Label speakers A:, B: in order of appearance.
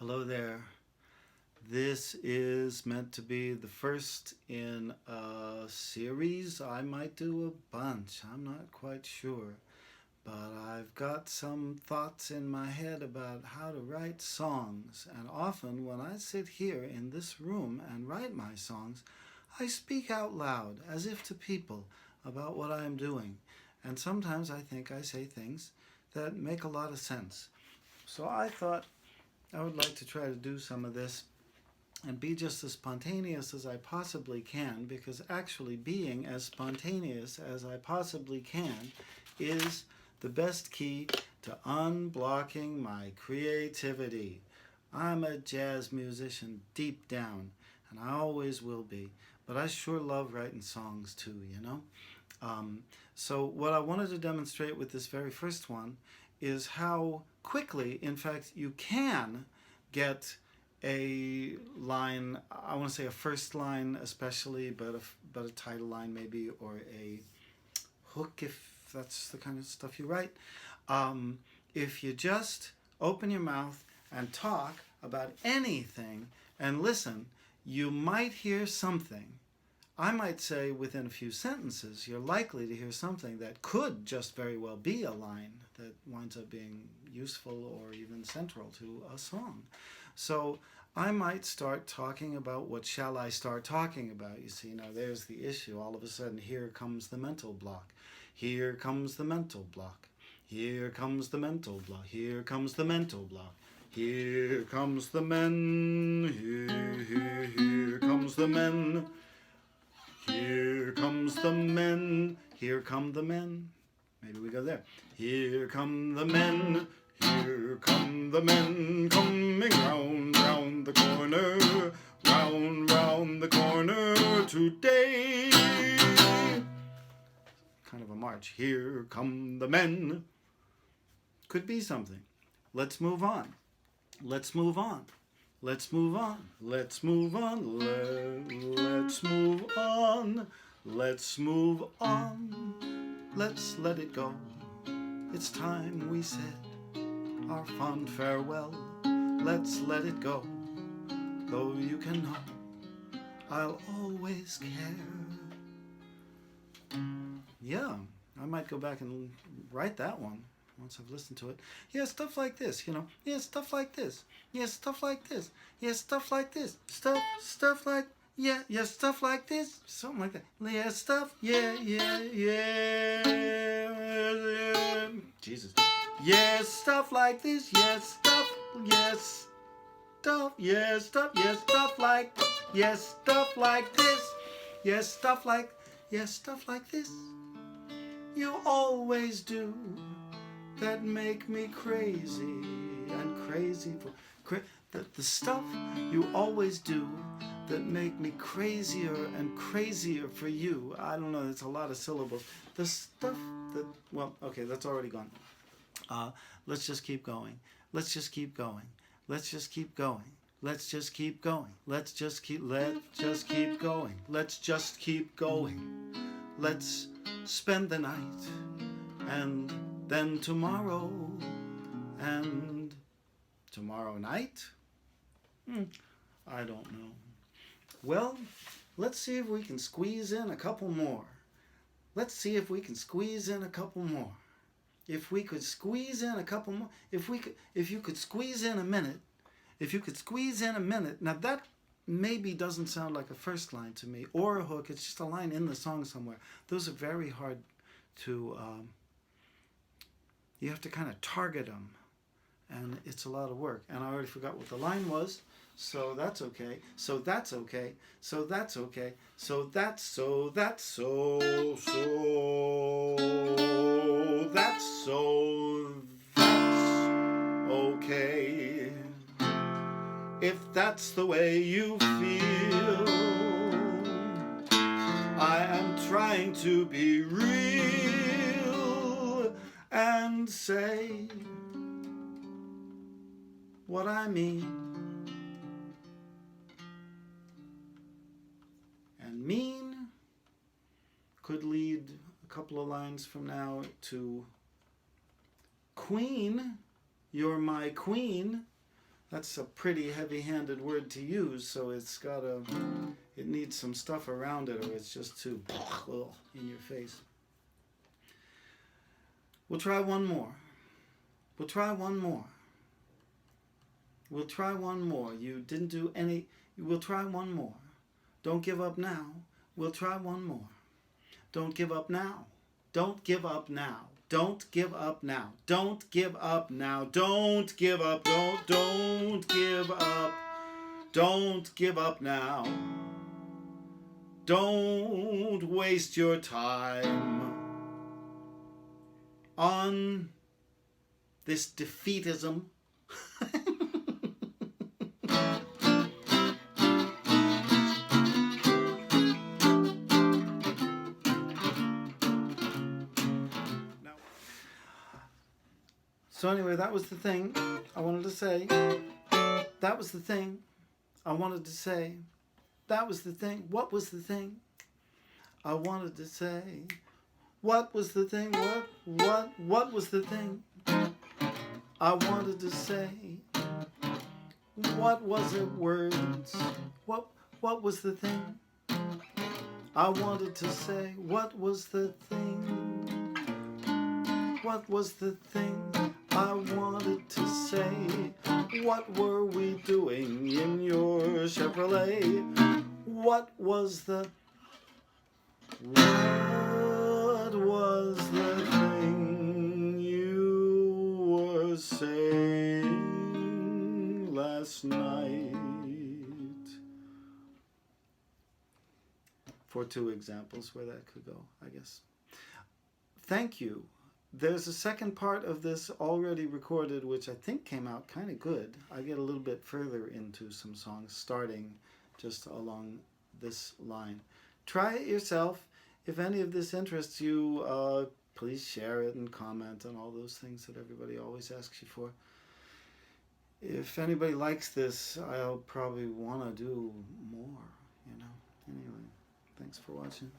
A: Hello there. This is meant to be the first in a series. I might do a bunch. I'm not quite sure. But I've got some thoughts in my head about how to write songs. And often when I sit here in this room and write my songs, I speak out loud as if to people about what I am doing. And sometimes I think I say things that make a lot of sense. So I thought I would like to try to do some of this and be just as spontaneous as I possibly can, because actually being as spontaneous as I possibly can is the best key to unblocking my creativity. I'm a jazz musician deep down, and I always will be, but I sure love writing songs too, you know? So what I wanted to demonstrate with this very first one is how quickly, in fact, you can get a line, I want to say a first line especially, but a title line maybe, or a hook if that's the kind of stuff you write. If you just open your mouth and talk about anything and listen, you might hear something. I might say within a few sentences, you're likely to hear something that could just very well be a line that winds up being useful or even central to a song. So I might start talking about what shall I start talking about. You see, now there's the issue. All of a sudden, here comes the mental block. Here comes the mental block. Here comes the mental block. Here comes the mental block. Here comes the men. Here comes the men. Here comes the men. Here come the men. Maybe we go there. Here come the men. Here come the men coming round, round the corner, round the corner today. Kind of a march. Here come the men. Could be something. Let's move on. Let's move on. Let's move on. Let's move on. Let's move on. Let's move on. Let's let it go. It's time we said our fond farewell. Let's let it go. Though you can know I'll always care. Yeah, I might go back and write that one once I've listened to it. Yeah, stuff like this, you know. Yeah, stuff like this. Yeah, stuff like this. Yeah, stuff like this. Stuff like, yeah, stuff like this. Something like that. Yeah, stuff, yeah. Jesus. Yeah, stuff like this. Yeah, stuff, yes. Stuff, yeah, stuff like, yes, stuff like this. Yes, stuff like, yes, stuff like this. You always do that make me crazy and crazy for the stuff you always do that make me crazier and crazier for you. I don't know, it's a lot of syllables. The stuff that, well, okay, that's already gone. Let's just keep going. Let's just keep going. Let's just keep going. Let's just keep going. Let's just keep going. Let's just keep going. Let's spend the night and then tomorrow and tomorrow night? I don't know. Well, let's see if we can squeeze in a couple more. Let's see if we can squeeze in a couple more. If we could squeeze in a couple more, if you could squeeze in a minute, now that maybe doesn't sound like a first line to me, or a hook, it's just a line in the song somewhere. Those are very hard to, you have to kind of target them, and it's a lot of work. And I already forgot what the line was, so that's okay, so that's okay, so that's okay, so that's okay. If that's the way you feel, I am trying to be real and say what I mean. And mean could lead a couple of lines from now to Queen, you're my queen. That's a pretty heavy-handed word to use, so it needs some stuff around it, or it's just too in your face. We'll try one more. We'll try one more. We'll try one more. You didn't do any. We'll try one more. Don't give up now. We'll try one more. Don't give up now. Don't give up now. Don't give up now. Don't give up now. Don't give up. Don't give up. Don't give up now. Don't waste your time on this defeatism. So anyway, that was the thing I wanted to say. That was the thing I wanted to say. That was the thing. What was the thing I wanted to say? What was the thing? What was the thing I wanted to say? What was it? Words. What was the thing I wanted to say? What was the thing? What was the thing I wanted to say? What were we doing in your Chevrolet? What was the thing you were saying last night? For two examples where that could go, I guess. Thank you. There's a second part of this already recorded, which I think came out kind of good. I get a little bit further into some songs, starting just along this line. Try it yourself. If any of this interests you, please share it and comment and all those things that everybody always asks you for. If anybody likes this, I'll probably want to do more, you know. Anyway, thanks for watching.